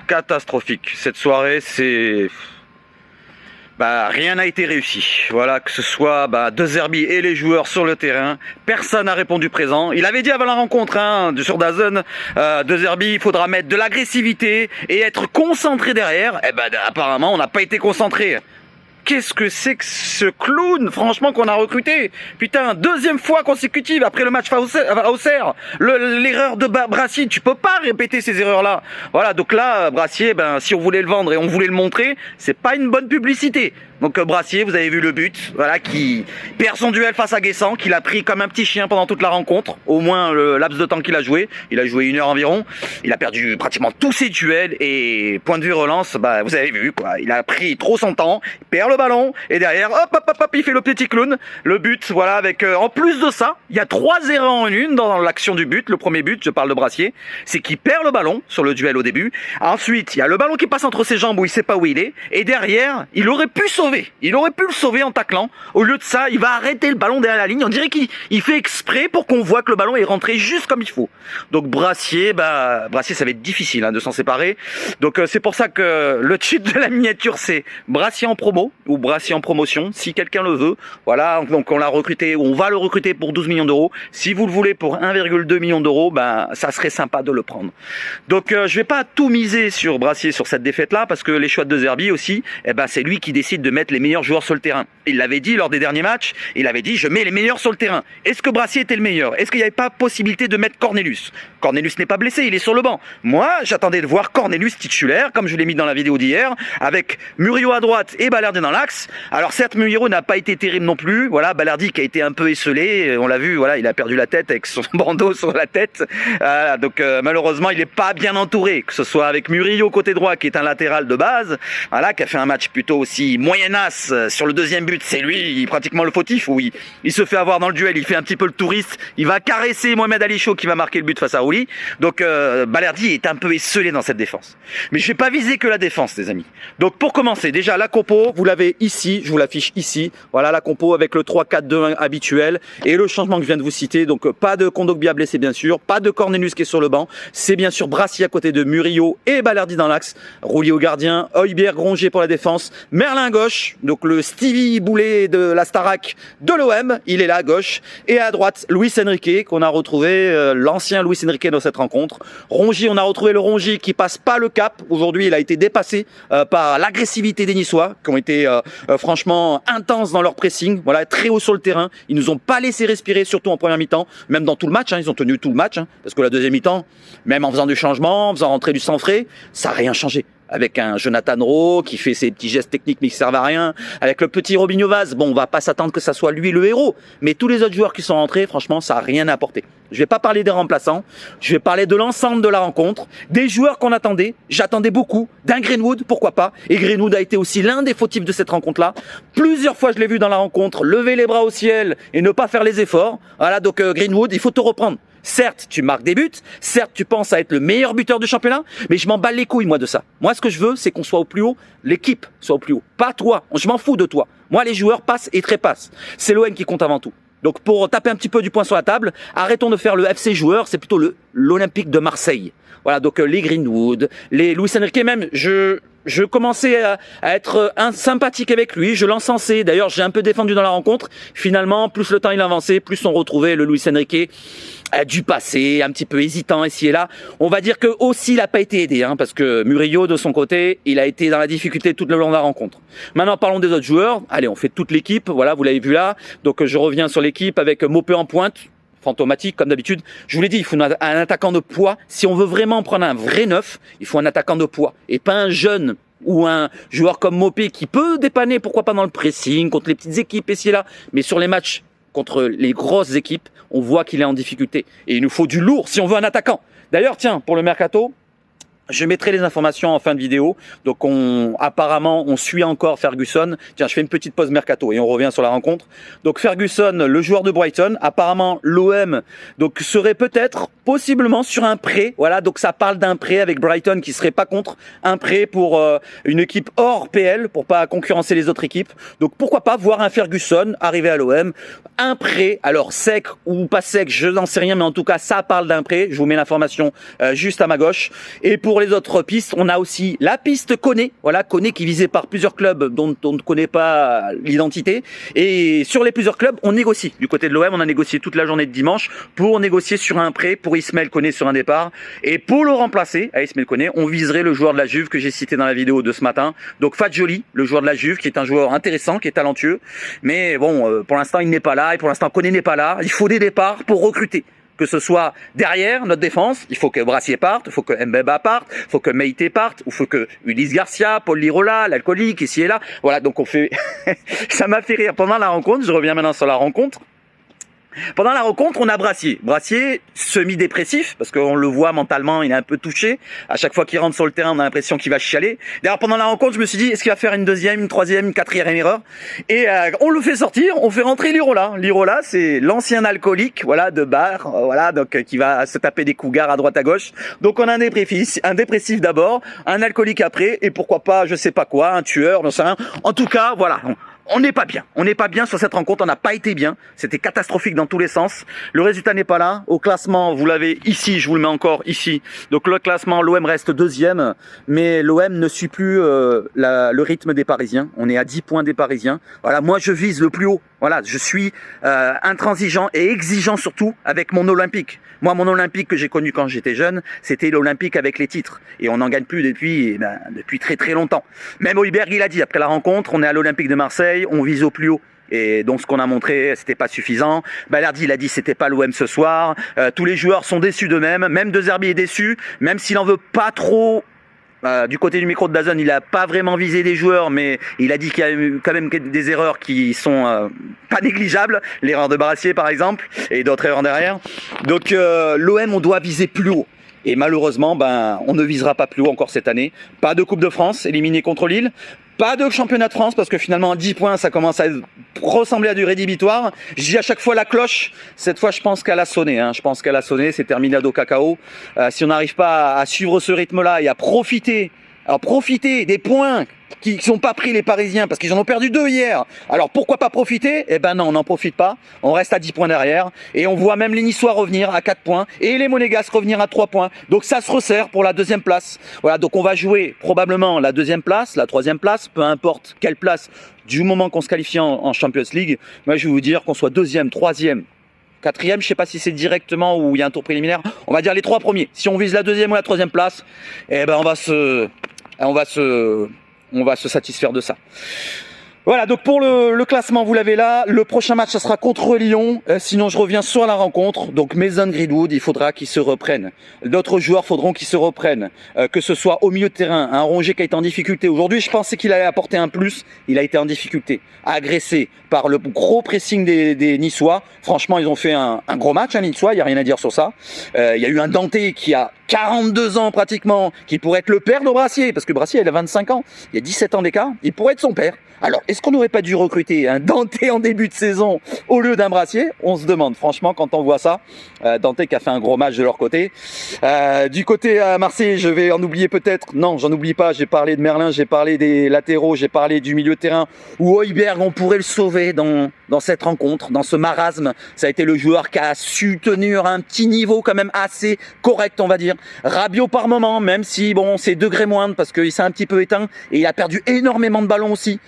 Catastrophique. Cette soirée, c'est... rien n'a été réussi. Voilà, que ce soit De Zerbi et les joueurs sur le terrain, personne n'a répondu présent. Il avait dit avant la rencontre sur DAZN, De Zerbi, il faudra mettre de l'agressivité et être concentré derrière. Apparemment, on n'a pas été concentré. Qu'est-ce que c'est que ce clown, franchement, qu'on a recruté? Putain, deuxième fois consécutive après le match à Auxerre. L'erreur de Brassier, tu peux pas répéter ces erreurs-là. Voilà, donc là, Brassier, si on voulait le vendre et on voulait le montrer, c'est pas une bonne publicité. Donc Brassier, vous avez vu le but, voilà, qui perd son duel face à Guessant, qu'il a pris comme un petit chien pendant toute la rencontre, au moins le laps de temps qu'il a joué. Il a joué 1 heure environ, il a perdu pratiquement tous ses duels et point de vue relance, vous avez vu quoi, il a pris trop son temps, il perd le ballon et derrière, hop, il fait le petit clown. Le but, voilà, avec en plus de ça, il y a 3 erreurs en une dans l'action du but. Le premier but, je parle de Brassier, c'est qu'il perd le ballon sur le duel au début. Ensuite, il y a le ballon qui passe entre ses jambes où il sait pas où il est et derrière, il aurait pu sauver. Il aurait pu le sauver en taclant. Au lieu de ça, il va arrêter le ballon derrière la ligne. On dirait qu'il fait exprès pour qu'on voit que le ballon est rentré juste comme il faut. Donc Brassier, Brassier, ça va être difficile de s'en séparer. Donc c'est pour ça que le titre de la miniature, c'est Brassier en promo ou Brassier en promotion, si quelqu'un le veut. Voilà, donc on l'a recruté, on va le recruter pour 12 millions d'euros. Si vous le voulez pour 1,2 million d'euros, ça serait sympa de le prendre. Donc je vais pas tout miser sur Brassier sur cette défaite-là, parce que les choix de Zerbi aussi, c'est lui qui décide de mettre les meilleurs joueurs sur le terrain. Il l'avait dit lors des derniers matchs, il avait dit je mets les meilleurs sur le terrain. Est-ce que Brassier était le meilleur? Est-ce qu'il n'y avait pas possibilité de mettre Cornelius? Cornelius n'est pas blessé, il est sur le banc. Moi, j'attendais de voir Cornelius titulaire, comme je l'ai mis dans la vidéo d'hier, avec Murillo à droite et Balerdi dans l'axe. Alors certes, Murillo n'a pas été terrible non plus. Voilà, Balerdi qui a été un peu esselé, on l'a vu, voilà, il a perdu la tête avec son bandeau sur la tête. Donc malheureusement, il n'est pas bien entouré, que ce soit avec Murillo côté droit, qui est un latéral de base, voilà, qui a fait un match plutôt aussi moyenasse sur le deuxième but. C'est lui, pratiquement le fautif, où il se fait avoir dans le duel, il fait un petit peu le touriste, il va caresser Mohamed Ali Chaud qui va marquer le but face à Rouli. Donc Balerdi est un peu esselé dans cette défense. Mais je vais pas viser que la défense, les amis. Donc pour commencer, déjà la compo, vous l'avez ici, je vous l'affiche ici. Voilà la compo avec le 3-4-2-1 habituel et le changement que je viens de vous citer. Donc pas de Kondogbia blessé bien sûr, pas de Cornelius qui est sur le banc. C'est bien sûr Brassier à côté de Murillo et Balerdi dans l'axe. Rouli au gardien, Højbjerg, Rongier pour la défense, Merlin à gauche, donc le Stevie Boulet de la Starac de l'OM, il est là à gauche. Et à droite, Luis Enrique, qu'on a retrouvé, l'ancien Luis Enrique dans cette rencontre. Rongier, on a retrouvé le Rongier qui passe pas le cap. Aujourd'hui, il a été dépassé par l'agressivité des Niçois, qui ont été franchement intenses dans leur pressing, voilà, très haut sur le terrain. Ils nous ont pas laissé respirer, surtout en première mi-temps, même dans tout le match, ils ont tenu tout le match, parce que la deuxième mi-temps, même en faisant du changement, en faisant rentrer du sang frais, ça n'a rien changé. Avec un Jonathan Rowe qui fait ses petits gestes techniques mais qui servent à rien, avec le petit Robinho Vaz, bon, on va pas s'attendre que ça soit lui le héros, mais tous les autres joueurs qui sont rentrés, franchement, ça a rien apporté. Je vais pas parler des remplaçants, je vais parler de l'ensemble de la rencontre, des joueurs qu'on attendait. J'attendais beaucoup d'un Greenwood, pourquoi pas, et Greenwood a été aussi l'un des fautifs de cette rencontre-là. Plusieurs fois, je l'ai vu dans la rencontre, lever les bras au ciel et ne pas faire les efforts. Voilà, donc Greenwood, il faut te reprendre. Certes, tu marques des buts, certes, tu penses à être le meilleur buteur du championnat, mais je m'en bats les couilles, moi, de ça. Moi, ce que je veux, c'est qu'on soit au plus haut, l'équipe soit au plus haut. Pas toi, je m'en fous de toi. Moi, les joueurs passent et trépassent. C'est l'OM qui compte avant tout. Donc, pour taper un petit peu du poing sur la table, arrêtons de faire le FC joueur, c'est plutôt l'Olympique de Marseille. Voilà, donc les Greenwood, les Luis Enrique, même, je commençais à être sympathique avec lui, je l'encensais. D'ailleurs, j'ai un peu défendu dans la rencontre. Finalement, plus le temps il avançait, plus on retrouvait le Luis Enrique du passé, un petit peu hésitant ici et là. On va dire que aussi il n'a pas été aidé, parce que Murillo, de son côté, il a été dans la difficulté tout le long de la rencontre. Maintenant, parlons des autres joueurs. Allez, on fait toute l'équipe. Voilà, vous l'avez vu là. Donc, je reviens sur l'équipe avec Mopé en pointe. Fantomatique comme d'habitude. Je vous l'ai dit, il faut un attaquant de poids. Si on veut vraiment prendre un vrai neuf, il faut un attaquant de poids et pas un jeune ou un joueur comme Mopé qui peut dépanner, pourquoi pas dans le pressing, contre les petites équipes ici et là. Mais sur les matchs contre les grosses équipes, on voit qu'il est en difficulté. Et il nous faut du lourd si on veut un attaquant. D'ailleurs, tiens, pour le mercato, je mettrai les informations en fin de vidéo. Donc apparemment, on suit encore Ferguson. Tiens, je fais une petite pause mercato et on revient sur la rencontre. Donc Ferguson, le joueur de Brighton, apparemment l'OM donc serait peut-être possiblement sur un prêt. Voilà, donc ça parle d'un prêt avec Brighton qui serait pas contre un prêt pour une équipe hors PL pour pas concurrencer les autres équipes. Donc pourquoi pas voir un Ferguson arriver à l'OM, un prêt, alors sec ou pas sec, je n'en sais rien, mais en tout cas ça parle d'un prêt. Je vous mets l'information juste à ma gauche. Et pour pour les autres pistes, on a aussi la piste Koné, voilà, Koné qui est visée par plusieurs clubs dont on ne connaît pas l'identité. Et sur les plusieurs clubs, on négocie. Du côté de l'OM, on a négocié toute la journée de dimanche pour négocier sur un prêt pour Ismaël Koné sur un départ. Et pour le remplacer, à Ismaël Koné, on viserait le joueur de la Juve que j'ai cité dans la vidéo de ce matin. Donc Fagioli, le joueur de la Juve, qui est un joueur intéressant, qui est talentueux. Mais bon, pour l'instant, il n'est pas là. Et pour l'instant, Koné n'est pas là. Il faut des départs pour recruter. Que ce soit derrière notre défense, il faut que Brassier parte, il faut que Mbemba parte, il faut que Meïté parte, il faut que Ulysse Garcia, Paul Lirola, l'alcoolique, ici et là. Voilà, donc on fait... Ça m'a fait rire pendant la rencontre, je reviens maintenant sur la rencontre. Pendant la rencontre, on a Brassier. Brassier, semi-dépressif, parce qu'on le voit mentalement, il est un peu touché. À chaque fois qu'il rentre sur le terrain, on a l'impression qu'il va chialer. D'ailleurs, pendant la rencontre, je me suis dit, est-ce qu'il va faire une deuxième, une troisième, une quatrième erreur? Et on le fait sortir, on fait rentrer Lirola. Lirola, c'est l'ancien alcoolique, voilà, de bar, voilà, donc qui va se taper des cougars à droite à gauche. Donc on a un dépressif d'abord, un alcoolique après, et pourquoi pas, je sais pas quoi, un tueur, non sais rien. En tout cas, voilà. On n'est pas bien. On n'est pas bien sur cette rencontre. On n'a pas été bien. C'était catastrophique dans tous les sens. Le résultat n'est pas là. Au classement, vous l'avez ici. Je vous le mets encore ici. Donc le classement, l'OM reste deuxième. Mais l'OM ne suit plus le rythme des Parisiens. On est à 10 points des Parisiens. Voilà, moi je vise le plus haut. Voilà, je suis intransigeant et exigeant surtout avec mon Olympique. Moi, mon Olympique que j'ai connu quand j'étais jeune, c'était l'Olympique avec les titres. Et on n'en gagne plus depuis très très longtemps. Même Heuberg, il a dit, après la rencontre, on est à l'Olympique de Marseille, on vise au plus haut. Et donc ce qu'on a montré, c'était pas suffisant. Balerdi, il a dit, c'était pas l'OM ce soir. Tous les joueurs sont déçus d'eux-mêmes. Même De Zerbi est déçu, même s'il en veut pas trop. Du côté du micro de DAZN, il n'a pas vraiment visé les joueurs, mais il a dit qu'il y a eu quand même des erreurs qui sont pas négligeables. L'erreur de Brassier, par exemple, et d'autres erreurs derrière. Donc l'OM, on doit viser plus haut. Et malheureusement, on ne visera pas plus haut encore cette année. Pas de Coupe de France, éliminé contre Lille. Pas de championnat de France, parce que finalement, à 10 points, ça commence à ressembler à du rédhibitoire. Je dis à chaque fois la cloche. Cette fois, je pense qu'elle a sonné. Je pense qu'elle a sonné. C'est terminado cacao. Si on n'arrive pas à suivre ce rythme-là et à profiter des points qui sont pas pris les Parisiens, parce qu'ils en ont perdu 2 hier. Alors pourquoi pas profiter? Eh ben non, on n'en profite pas. On reste à 10 points derrière. Et on voit même les Niçois revenir à 4 points. Et les Monégasques revenir à 3 points. Donc ça se resserre pour la deuxième place. Voilà, donc on va jouer probablement la deuxième place, la troisième place, peu importe quelle place, du moment qu'on se qualifie en Champions League. Moi je vais vous dire qu'on soit deuxième, troisième, quatrième, je sais pas si c'est directement ou il y a un tour préliminaire. On va dire les 3 premiers. Si on vise la deuxième ou la troisième place, eh ben on va se satisfaire de ça. Voilà, donc pour le classement, vous l'avez là. Le prochain match, ça sera contre Lyon. Sinon, je reviens sur la rencontre. Donc, Mason Greenwood, il faudra qu'il se reprenne. D'autres joueurs faudront qu'ils se reprennent. Que ce soit au milieu de terrain, un Rongier qui a été en difficulté. Aujourd'hui, je pensais qu'il allait apporter un plus. Il a été en difficulté. Agressé par le gros pressing des Niçois. Franchement, ils ont fait un gros match, Niçois. Il n'y a rien à dire sur ça. Il y a eu un Dante qui a 42 ans pratiquement, qui pourrait être le père de Brassier. Parce que Brassier, il a 25 ans. Il y a 17 ans d'écart. Il pourrait être son père. Alors, est-ce qu'on n'aurait pas dû recruter un Dante en début de saison au lieu d'un Brassier? On se demande, franchement, quand on voit ça. Dante qui a fait un gros match de leur côté. Du côté à Marseille, je vais en oublier peut-être. Non, j'en oublie pas. J'ai parlé de Merlin, j'ai parlé des latéraux, j'ai parlé du milieu de terrain. Où Heuberg, on pourrait le sauver dans cette rencontre, dans ce marasme. Ça a été le joueur qui a su tenir un petit niveau quand même assez correct, on va dire. Rabiot par moment, même si, bon, c'est degré moindre parce qu'il s'est un petit peu éteint. Et il a perdu énormément de ballons aussi.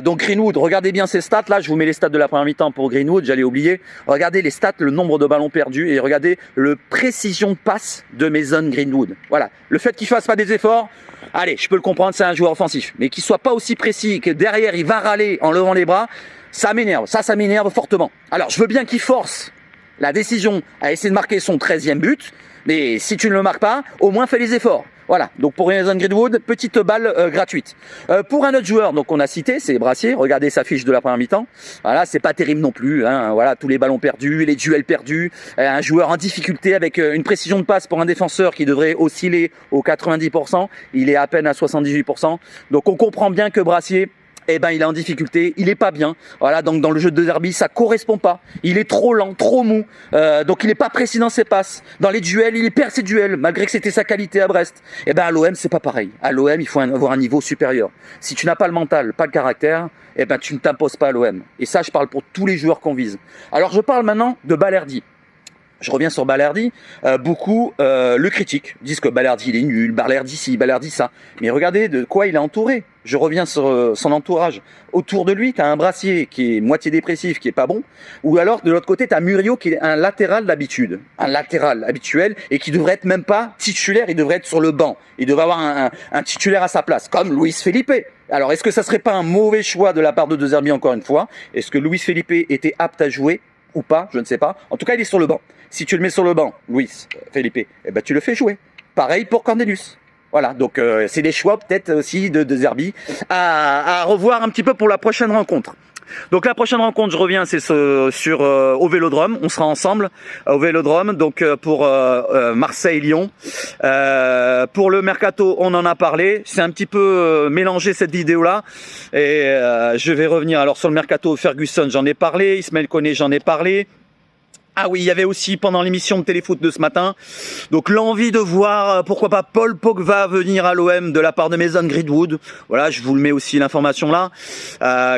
Donc Greenwood, regardez bien ses stats. Là, je vous mets les stats de la première mi-temps pour Greenwood, j'allais oublier. Regardez les stats, le nombre de ballons perdus et regardez le précision de passe de Mason Greenwood. Voilà, le fait qu'il fasse pas des efforts, allez, je peux le comprendre, c'est un joueur offensif. Mais qu'il soit pas aussi précis, que derrière, il va râler en levant les bras, ça m'énerve. Ça m'énerve fortement. Alors, je veux bien qu'il force la décision à essayer de marquer son 13e but. Mais si tu ne le marques pas, au moins fais les efforts. Voilà, donc pour Mason Greenwood, petite balle gratuite. Pour un autre joueur, donc on a cité, c'est Brassier. Regardez sa fiche de la première mi-temps. Voilà, c'est pas terrible non plus. Voilà, tous les ballons perdus, les duels perdus. Un joueur en difficulté avec une précision de passe pour un défenseur qui devrait osciller aux 90%. Il est à peine à 78%. Donc on comprend bien que Brassier, il est en difficulté, il est pas bien. Voilà, donc dans le jeu de derby, ça correspond pas. Il est trop lent, trop mou. Donc il est pas précis dans ses passes. Dans les duels, il perd ses duels, malgré que c'était sa qualité à Brest. À l'OM, c'est pas pareil. À l'OM, il faut avoir un niveau supérieur. Si tu n'as pas le mental, pas le caractère, tu ne t'imposes pas à l'OM. Et ça, je parle pour tous les joueurs qu'on vise. Alors je parle maintenant de Balerdi. je reviens sur Balerdi, beaucoup le critiquent, disent que Balerdi il est nul, Balerdi ci, Balerdi ça. Mais regardez de quoi il est entouré. Je reviens sur son entourage. Autour de lui, tu as un Brassier qui est moitié dépressif, qui est pas bon. Ou alors, de l'autre côté, tu as Murillo qui est un latéral d'habitude. Un latéral habituel et qui devrait être même pas titulaire, il devrait être sur le banc. Il devrait avoir un titulaire à sa place, comme Luis Felipe. Alors, est-ce que ça serait pas un mauvais choix de la part de De Zerbi encore une fois? Est-ce que Luis Felipe était apte à jouer ou pas? Je ne sais pas. En tout cas, il est sur le banc. Si tu le mets sur le banc, Luis Felipe, eh ben, tu le fais jouer. Pareil pour Cornelius. Voilà, donc c'est des choix peut-être aussi de Zerbi à revoir un petit peu pour la prochaine rencontre. Donc la prochaine rencontre, je reviens, c'est sur au Vélodrome. On sera ensemble au Vélodrome, donc pour Marseille-Lyon. Pour le mercato, on en a parlé. C'est un petit peu mélangé cette vidéo-là. Et je vais revenir alors sur le mercato Ferguson, j'en ai parlé. Ismaël Koné, j'en ai parlé. Ah oui, il y avait aussi pendant l'émission de Téléfoot de ce matin, donc l'envie de voir, pourquoi pas, Paul Pogba venir à l'OM de la part de Mason Greenwood. Voilà, je vous le mets aussi l'information là.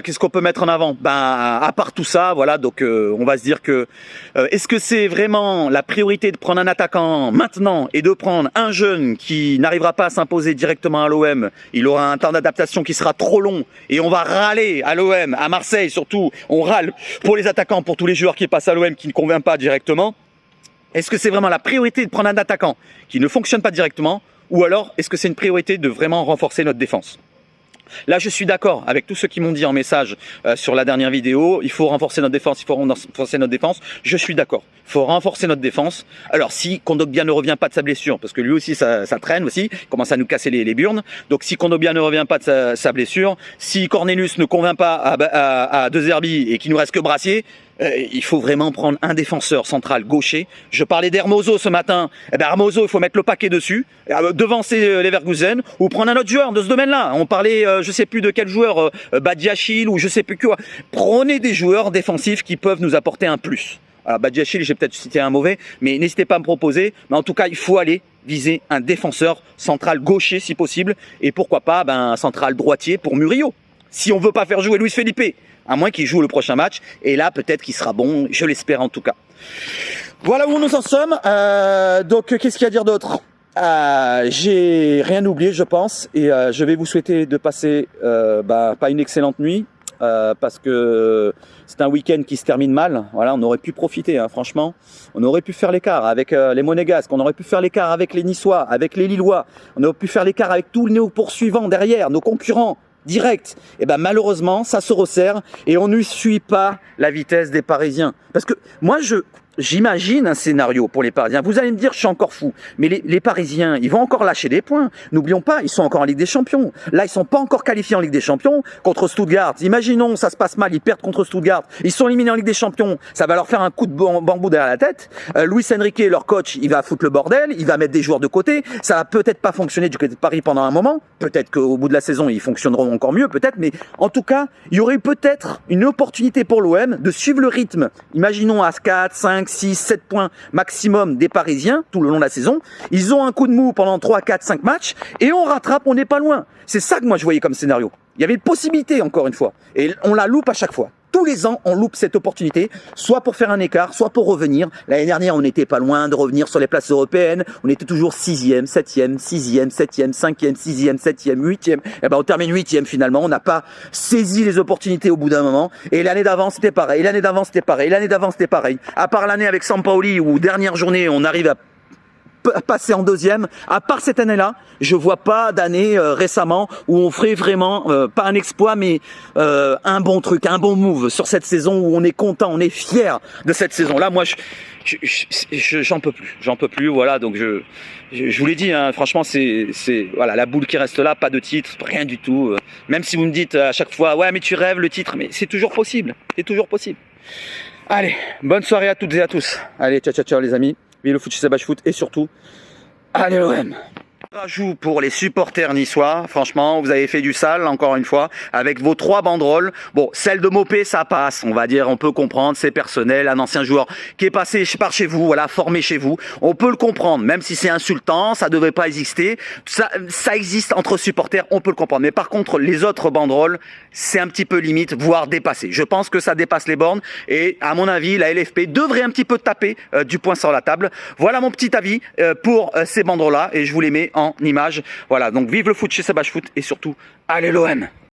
Qu'est-ce qu'on peut mettre en avant? Ben, à part tout ça, voilà, donc on va se dire que est-ce que c'est vraiment la priorité de prendre un attaquant maintenant et de prendre un jeune qui n'arrivera pas à s'imposer directement à l'OM? Il aura un temps d'adaptation qui sera trop long et on va râler à l'OM, à Marseille surtout. On râle pour les attaquants, pour tous les joueurs qui passent à l'OM qui ne conviennent pas directement. Est-ce que c'est vraiment la priorité de prendre un attaquant qui ne fonctionne pas directement, ou alors est-ce que c'est une priorité de vraiment renforcer notre défense? Là, je suis d'accord avec tous ceux qui m'ont dit en message sur la dernière vidéo, il faut renforcer notre défense, il faut renforcer notre défense. Je suis d'accord, il faut renforcer notre défense. Alors, si Kondogbia ne revient pas de sa blessure, parce que lui aussi, ça traîne aussi, il commence à nous casser les burnes. Donc, si Kondogbia ne revient pas de sa blessure, si Cornelius ne convainc pas à De Zerbi et qu'il nous reste que Brassier, il faut vraiment prendre un défenseur central gaucher. Je parlais d'Hermoso ce matin. Eh ben Hermoso, il faut mettre le paquet dessus, devancer Leverkusen, ou prendre un autre joueur de ce domaine-là. On parlait, je sais plus de quel joueur, Badiachil ou je sais plus quoi. Prenez des joueurs défensifs qui peuvent nous apporter un plus. Alors Badiachil, j'ai peut-être cité un mauvais, mais n'hésitez pas à me proposer. Mais en tout cas, il faut aller viser un défenseur central gaucher si possible, et pourquoi pas un central droitier pour Murillo. Si on veut pas faire jouer Luis Felipe, à moins qu'il joue le prochain match, et là peut-être qu'il sera bon, je l'espère en tout cas. Voilà où nous en sommes. Donc qu'est-ce qu'il y a à dire d'autre? J'ai rien oublié je pense, et je vais vous souhaiter de passer pas une excellente nuit, parce que c'est un week-end qui se termine mal. Voilà, on aurait pu profiter, hein, franchement. On aurait pu faire l'écart avec les Monégasques, on aurait pu faire l'écart avec les Niçois, avec les Lillois, on aurait pu faire l'écart avec tous nos poursuivants derrière, nos concurrents direct. Et ben malheureusement, ça se resserre et on ne suit pas la vitesse des Parisiens. Parce que moi, j'imagine un scénario pour les Parisiens. Vous allez me dire, je suis encore fou. Mais les Parisiens, ils vont encore lâcher des points. N'oublions pas, ils sont encore en Ligue des Champions. Là, ils sont pas encore qualifiés en Ligue des Champions contre Stuttgart. Imaginons, ça se passe mal, ils perdent contre Stuttgart. Ils sont éliminés en Ligue des Champions. Ça va leur faire un coup de bambou derrière la tête. Luis Enrique, leur coach, il va foutre le bordel. Il va mettre des joueurs de côté. Ça va peut-être pas fonctionner du côté de Paris pendant un moment. Peut-être qu'au bout de la saison, ils fonctionneront encore mieux, peut-être. Mais en tout cas, il y aurait peut-être une opportunité pour l'OM de suivre le rythme. Imaginons à 4, 5, 6, 7 points maximum des Parisiens tout le long de la saison. Ils ont un coup de mou pendant 3, 4, 5 matchs et on rattrape, on n'est pas loin. C'est ça que moi je voyais comme scénario. Il y avait une possibilité encore une fois et on la loupe à chaque fois. Tous les ans, on loupe cette opportunité, soit pour faire un écart, soit pour revenir. L'année dernière, on n'était pas loin de revenir sur les places européennes. On était toujours 6e, 7e, 6e, 7e, 5e, 6e, 7e, 8e. Et ben, on termine 8e finalement. On n'a pas saisi les opportunités au bout d'un moment. Et l'année d'avant, c'était pareil. L'année d'avant, c'était pareil. L'année d'avant, c'était pareil. À part l'année avec Sampaoli où dernière journée, on arrive à passer en deuxième. À part cette année-là, je vois pas d'année récemment où on ferait vraiment pas un exploit mais un bon truc, un bon move sur cette saison où on est content, on est fier de cette saison-là. Moi, j'en peux plus. Voilà, donc je vous l'ai dit, hein, franchement, c'est voilà la boule qui reste là, pas de titre, rien du tout. Même si vous me dites à chaque fois, ouais, mais tu rêves le titre, mais c'est toujours possible, Allez, bonne soirée à toutes et à tous. Allez, ciao, ciao, ciao les amis. Vive le foot chez Sabache Foot et surtout, allez l'OM! Rajout pour les supporters niçois, franchement, vous avez fait du sale, encore une fois, avec vos 3 banderoles. Bon, celle de Mopé, ça passe, on va dire, on peut comprendre, c'est personnel, un ancien joueur qui est passé par chez vous, voilà, formé chez vous. On peut le comprendre, même si c'est insultant, ça devrait pas exister. Ça existe entre supporters, on peut le comprendre. Mais par contre, les autres banderoles, c'est un petit peu limite, voire dépassé. Je pense que ça dépasse les bornes et, à mon avis, la LFP devrait un petit peu taper du poing sur la table. Voilà mon petit avis pour ces banderoles-là et je vous les mets en image. Voilà, donc vive le foot chez Sabach Foot et surtout, allez l'OM!